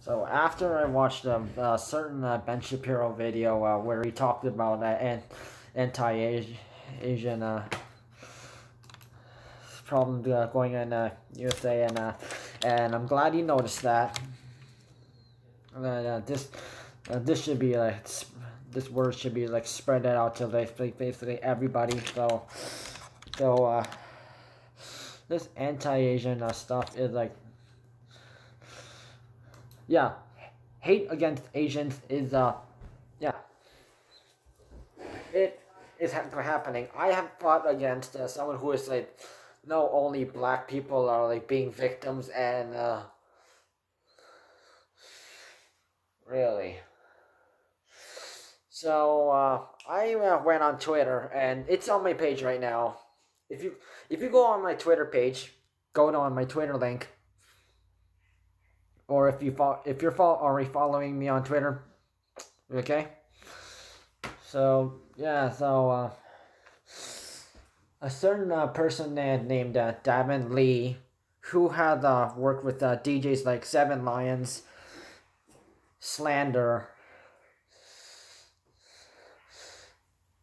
So after I watched a certain Ben Shapiro video where he talked about anti-Asian problems going in USA, and I'm glad you noticed that. This should be like this word should be like spread out to basically everybody. So this anti-Asian stuff is like, yeah, hate against Asians is yeah, it is happening. I have fought against someone who is like, no, only black people are like being victims, and really. So I went on Twitter, and it's on my page right now. If you go on my Twitter page, go on my Twitter link, or if you're already following me on Twitter, okay. So yeah, so a certain person named Dabin Lee, who had worked with DJs like Seven Lions, Slander,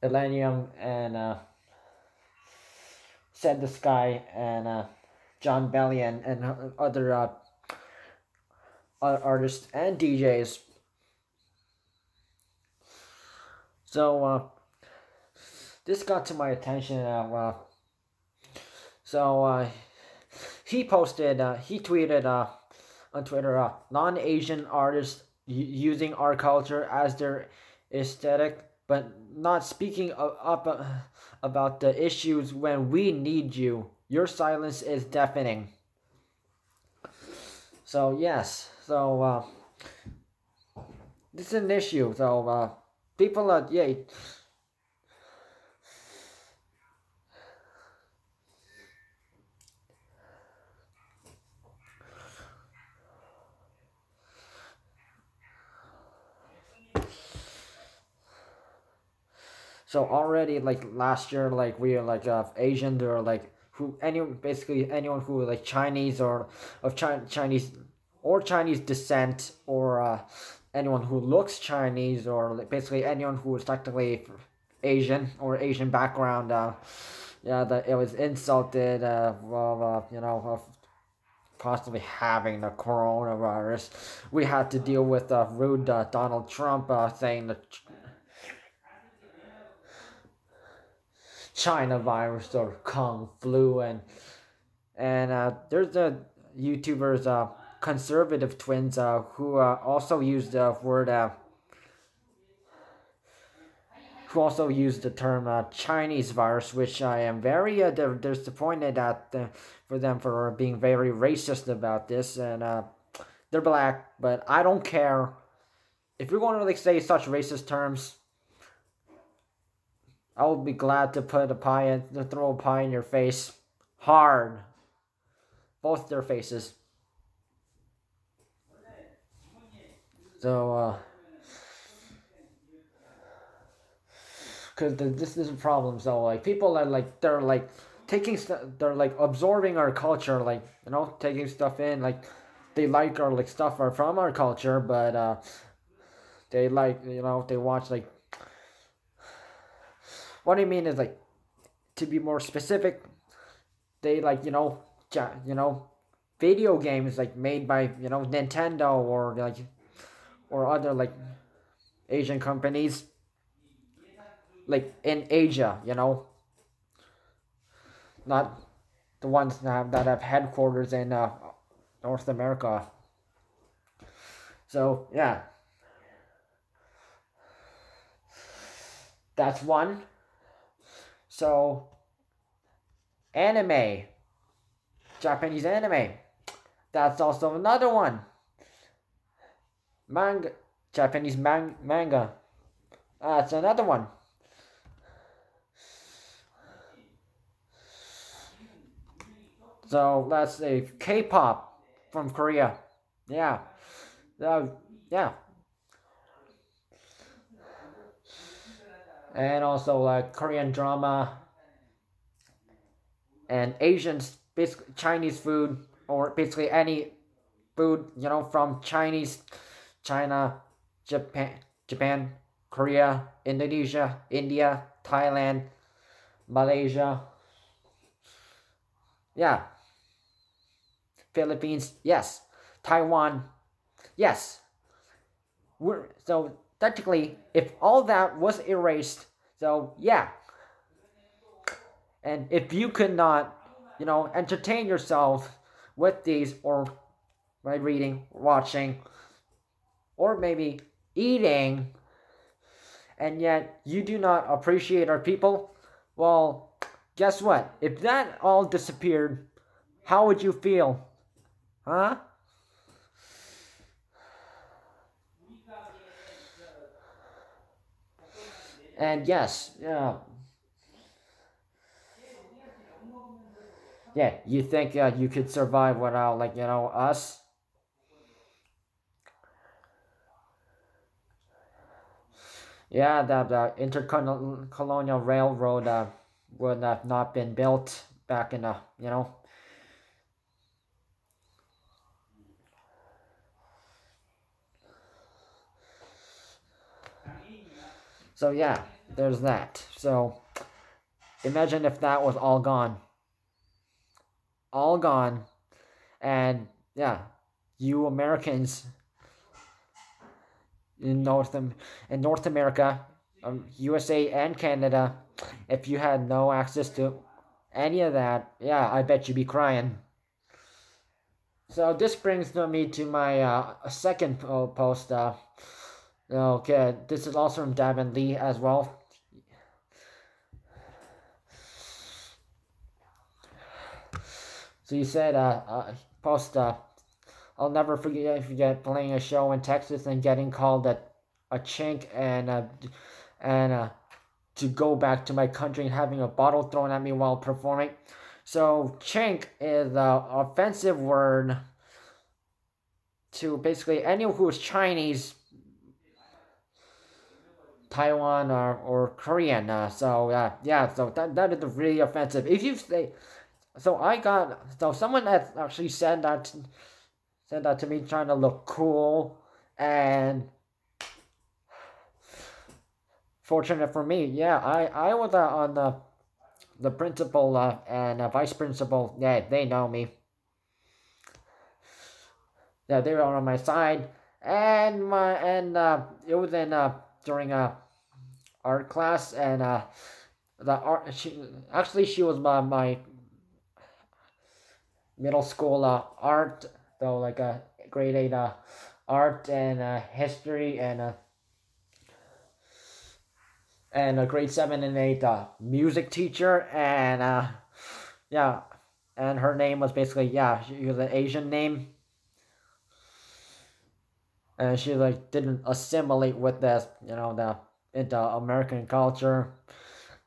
Elenium, and Said the Sky, and John Bellion, and other artists and DJs. So this got to my attention. He tweeted on Twitter, non-Asian artists using our culture as their aesthetic, but not speaking up about the issues when we need you. Your silence is deafening. So yes, this is an issue. So people are So already, like last year, like we are like Asian, or like basically anyone who like Chinese or of Chinese or Chinese descent, or anyone who looks Chinese, or like basically anyone who is technically Asian or Asian background. Yeah, that it was insulted. Of possibly having the coronavirus. We had to deal with rude Donald Trump saying that China virus or Kung flu, and there's the YouTubers, conservative twins, who also used the word who also used the term Chinese virus, which I am very disappointed at for them for being very racist about this, and they're black, but I don't care if you're going to like say such racist terms. I would be glad to throw a pie in your face, hard, both their faces. So, because this is a problem. So, like, people are like, they're like they're like absorbing our culture, like, taking stuff in, like, they like our like stuff are from our culture, but they like, they watch like. What I mean is, like, to be more specific, they like, video games like made by, Nintendo, or like, or other like Asian companies, like in Asia, not the ones that have headquarters in North America. So yeah, that's one. So anime, Japanese anime, that's also another one. Manga, Japanese manga, that's another one. So let's say K-pop from Korea, yeah, yeah, and also like Korean drama, and Asians, basically Chinese food, or basically any food, you know, from China, Japan, Korea, Indonesia, India, Thailand, Malaysia, yeah, Philippines, yes, Taiwan, yes. So technically, if all that was erased, so yeah, and if you could not, you know, entertain yourself with these, or by reading, watching, or maybe eating, and yet you do not appreciate our people, well, guess what? If that all disappeared, how would you feel? Huh? And yes, yeah, yeah. You think you could survive without, like, you know, us? Yeah, the intercolonial railroad would have not been built back in the, you know. So yeah, there's that. So imagine if that was all gone, and yeah, you Americans in North America, USA and Canada, if you had no access to any of that, yeah, I bet you'd be crying. So this brings me to my second post. Okay, this is also from Dabin Lee as well. So you said, post, I'll never forget playing a show in Texas and getting called a chink, and to go back to my country and having a bottle thrown at me while performing. So chink is the offensive word to basically anyone who is Chinese, Taiwan, or Korean. Yeah, so that is really offensive. If you say, so someone that actually said that to me, trying to look cool, and fortunate for me, yeah, I was on the principal and vice principal. Yeah, they know me. Yeah, they were on my side, and it was in during art class, and the art she was my middle school art, though, like a grade 8 art and history, and a grade 7 and 8 music teacher, and yeah, and her name was basically, yeah, she was an Asian name, and she like didn't assimilate with this, you know, the into American culture.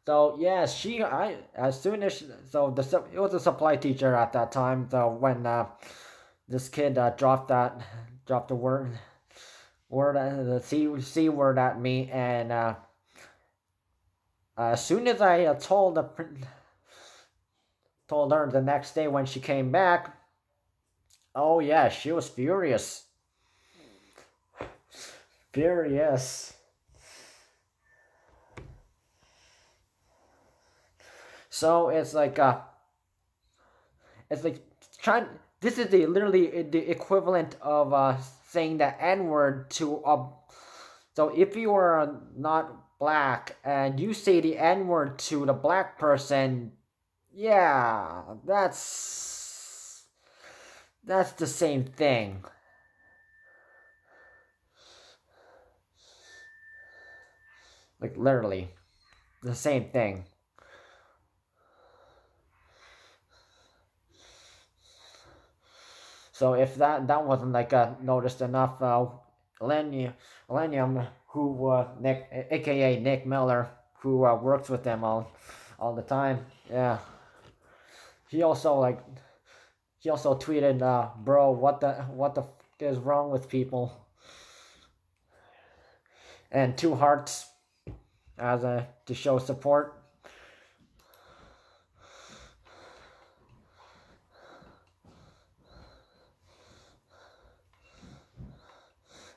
So yeah, I as soon as it was a supply teacher at that time. So when this kid dropped the the c word at me, and as soon as I told her the next day when she came back, oh yeah, she was furious, furious. So it's like trying. This is literally the equivalent of saying the N word to a. So if you are not black and you say the N word to the black person, yeah, that's the same thing. Like literally, the same thing. So if that wasn't like noticed enough, Millennium, who Nick, aka Nick Miller, who works with them all the time, yeah, he also like he also tweeted, bro, what the is wrong with people, and two hearts as a to show support.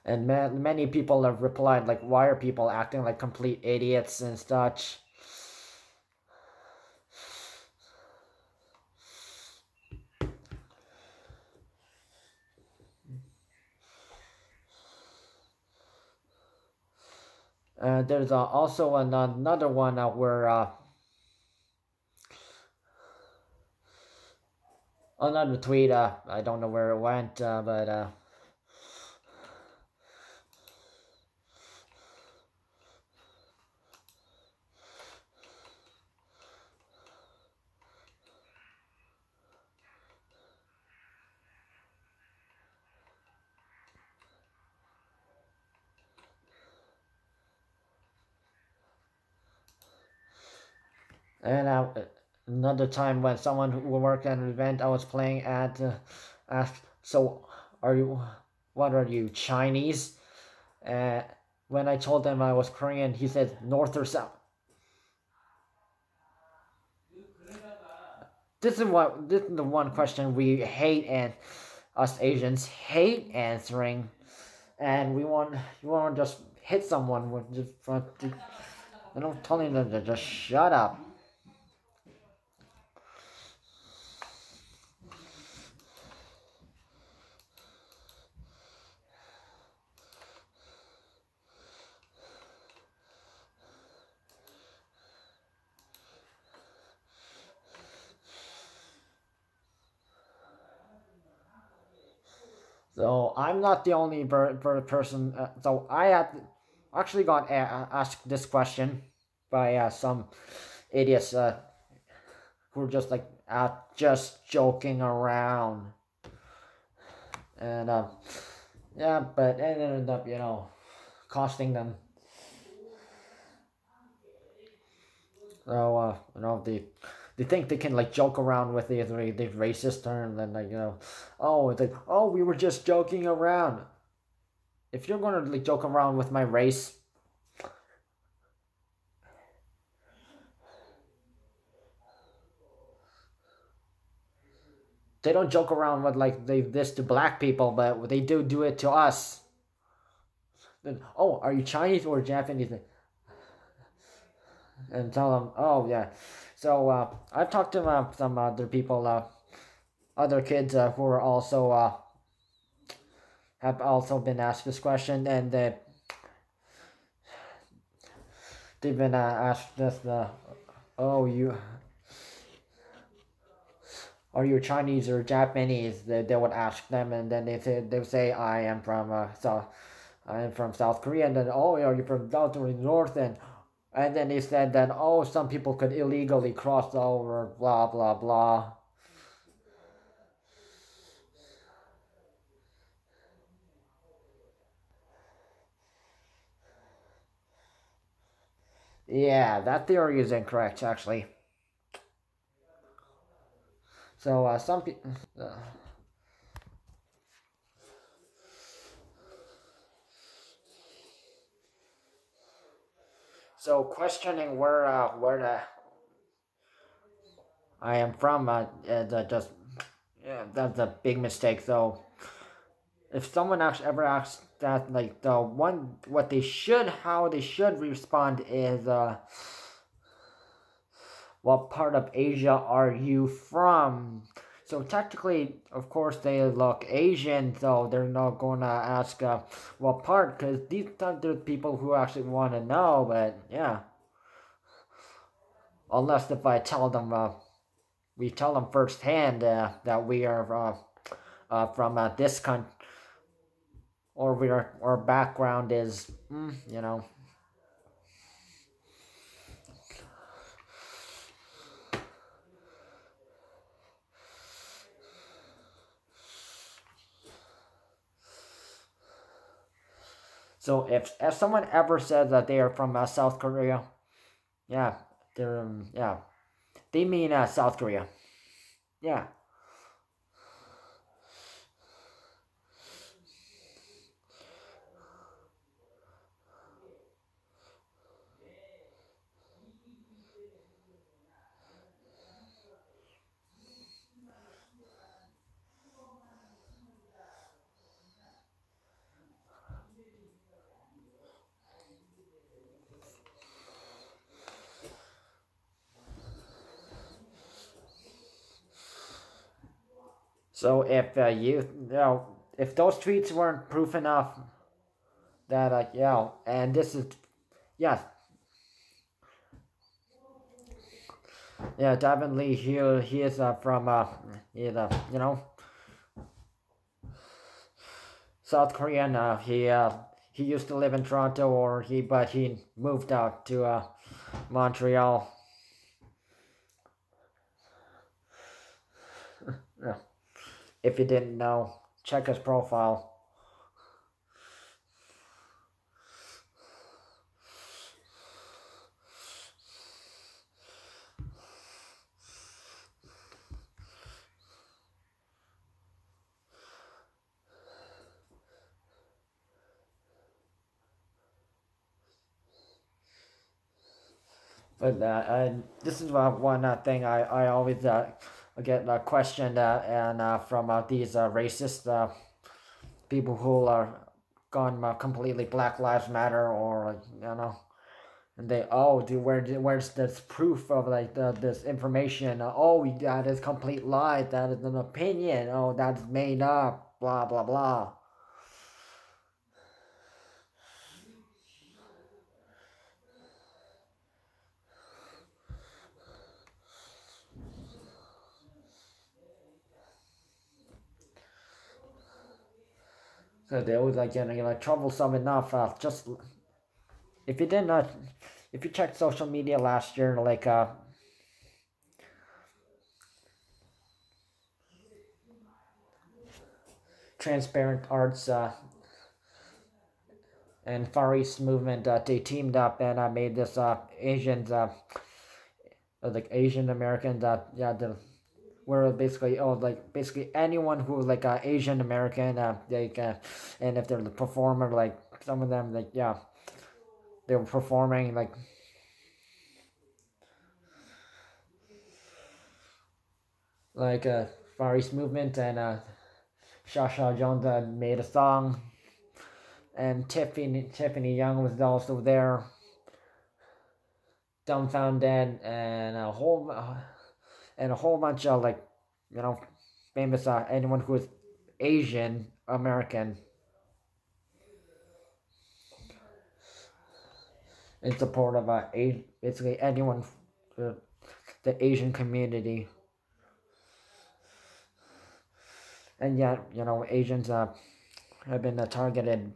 And many people have replied like, why are people acting like complete idiots and such? There's also another one where another tweet. I don't know where it went, but and another time when someone who worked at an event I was playing at asked, "So, are you? What are you, Chinese?" Uh, when I told him I was Korean, he said, "North or South?" This is the one question we hate, and us Asians hate answering, and you want to just hit someone with just front. I don't telling them to just shut up. So I'm not the only person. So I actually got asked this question by some idiots who were just like just joking around, and yeah, but it ended up costing them. So they think they can like joke around with the racist term, and like oh, it's like, oh, we were just joking around. If you're gonna like joke around with my race, they don't joke around with like this to black people, but they do it to us. Then, oh, are you Chinese or Japanese? And tell them, oh yeah. So I've talked to some other people, other kids who are also have also been asked this question, and they've been asked this. Oh, you are you Chinese or Japanese? They would ask them, and then they would say I am from I'm from South Korea, and then oh, are you from South or North? And then they said that oh, some people could illegally cross over, blah blah blah. Yeah, that theory is incorrect actually. So some people. So questioning where I am from that just yeah, that's a big mistake. So if someone actually ever asks that, like the one what they should how they should respond is what part of Asia are you from? So technically, of course, they look Asian, so they're not gonna ask what part, because these are the people who actually want to know. But yeah, unless if I tell them, we tell them firsthand that we are from this country, or our background is, you know. So if someone ever says that they are from South Korea, yeah, they're yeah, they mean South Korea. Yeah. So if if those tweets weren't proof enough that and this is yeah Dabin Lee, he is from he's South Korean. He used to live in Toronto, but he moved out to Montreal. Yeah. If you didn't know, check his profile. But this is one thing I always get questioned and from these racist people who are gone completely Black Lives Matter or and they where's this proof of this information? That is complete lie. That is an opinion. Oh, that's made up. Blah blah blah. So they always troublesome enough. Just if you didn't if you checked social media last year, Transparent Arts and Far East movement, they teamed up and made this Asians Asian Americans were basically anyone who Asian American and if they're the performer some of them they were performing Far East movement and Shasha Jones made a song and Tiffany Young was also there, dumbfounded and a whole bunch of famous anyone who is Asian American in support of basically anyone the Asian community. And yet Asians have been targeted.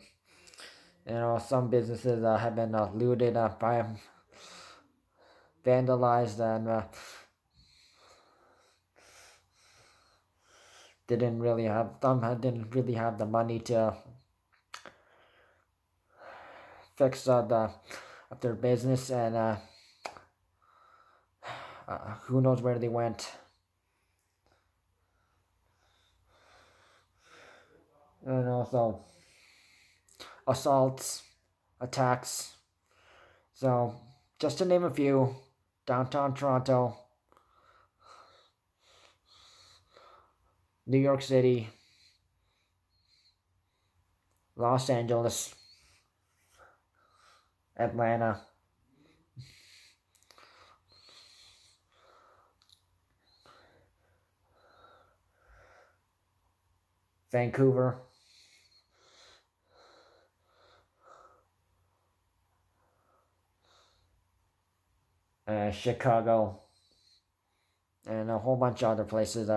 Some businesses have been looted by vandalized and didn't really have the money to fix their business and who knows where they went. And also assaults, attacks. So just to name a few, downtown Toronto, New York City, Los Angeles, Atlanta, Vancouver, Chicago, and a whole bunch of other places.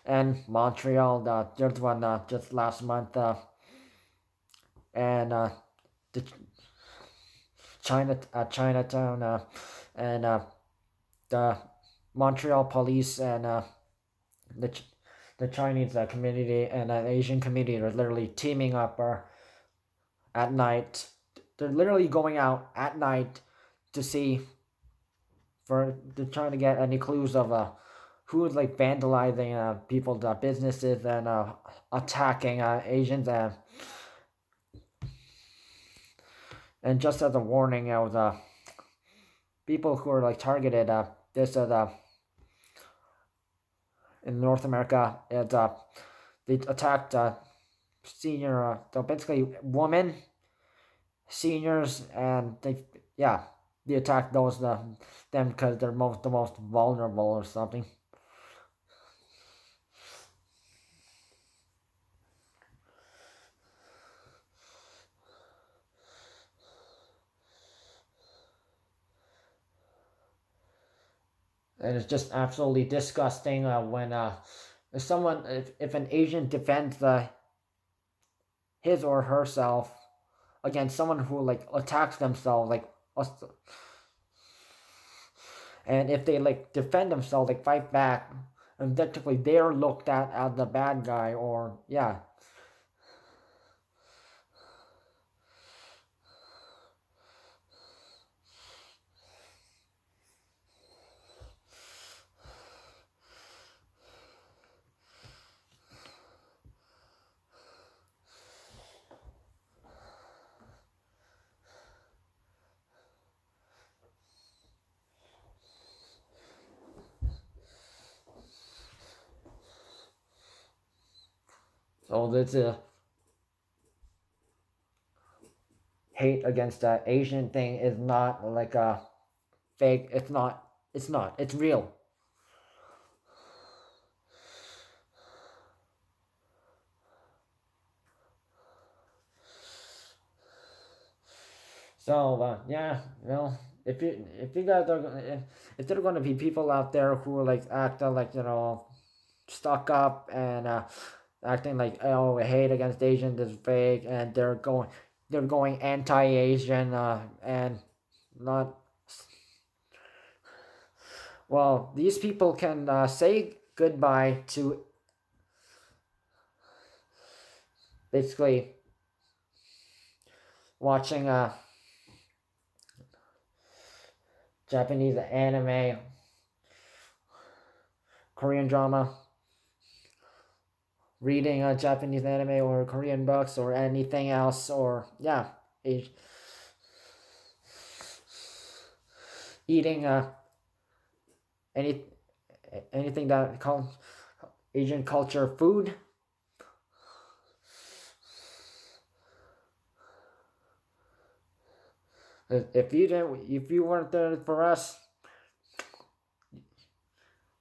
And Montreal. There's one just last month. And the Chinatown. And the Montreal police and the Chinese community and Asian community are literally teaming up at night. They're literally going out at night to see they're trying to get any clues of who is vandalizing people's businesses and attacking Asians and just as a warning, was people who are targeted. This is in North America. They attacked senior, basically women, seniors, and they attack them because they're the most vulnerable or something. and it's just absolutely disgusting when if someone if an Asian defends his or herself against someone who like attacks themselves like us, and if they like defend themselves like fight back, and technically they're looked at as the bad guy, or yeah. So this hate against the Asian thing is not like a fake. It's not. It's not. It's real. So yeah, well, if you guys are if there are gonna be people out there who like act like stuck up and acting like oh hate against Asians is fake, and they're going anti-Asian and not well, these people can say goodbye to basically watching Japanese anime, Korean drama, reading Japanese anime or Korean books or anything else, or yeah, eating any anything that called Asian culture food. If you weren't there for us,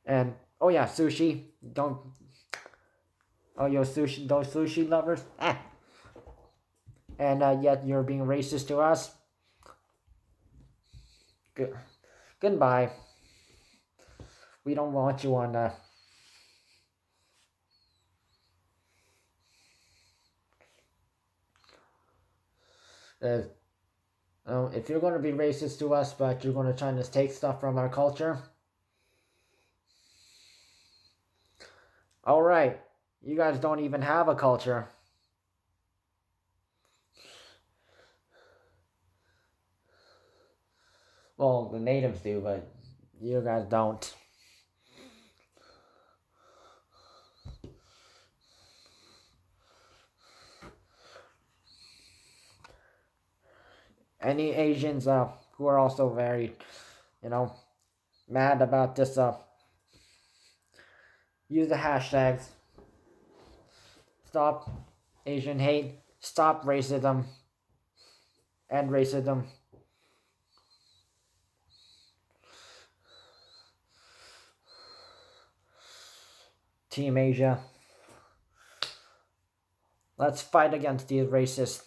and oh yeah, sushi. Don't oh yo sushi those sushi lovers. And yet you're being racist to us. Good. Goodbye. We don't want you on if you're going to be racist to us, but you're going to try to take stuff from our culture. All right. You guys don't even have a culture. Well, the natives do, but you guys don't. Any Asians who are also very, mad about this, use the hashtags. Stop Asian hate. Stop racism. End racism. Team Asia. Let's fight against these racists.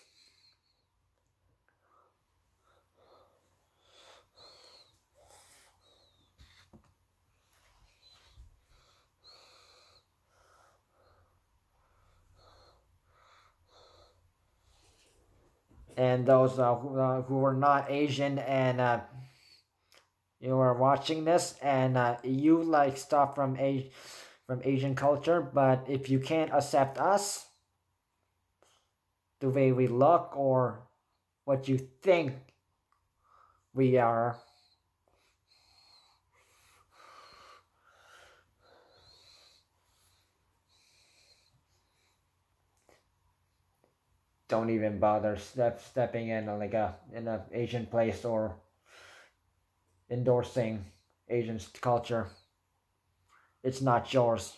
And those who are not Asian and you are watching this and you like stuff from Asian culture, but if you can't accept us, the way we look or what you think we are, don't even bother stepping in like in a Asian place or endorsing Asian culture. It's not yours.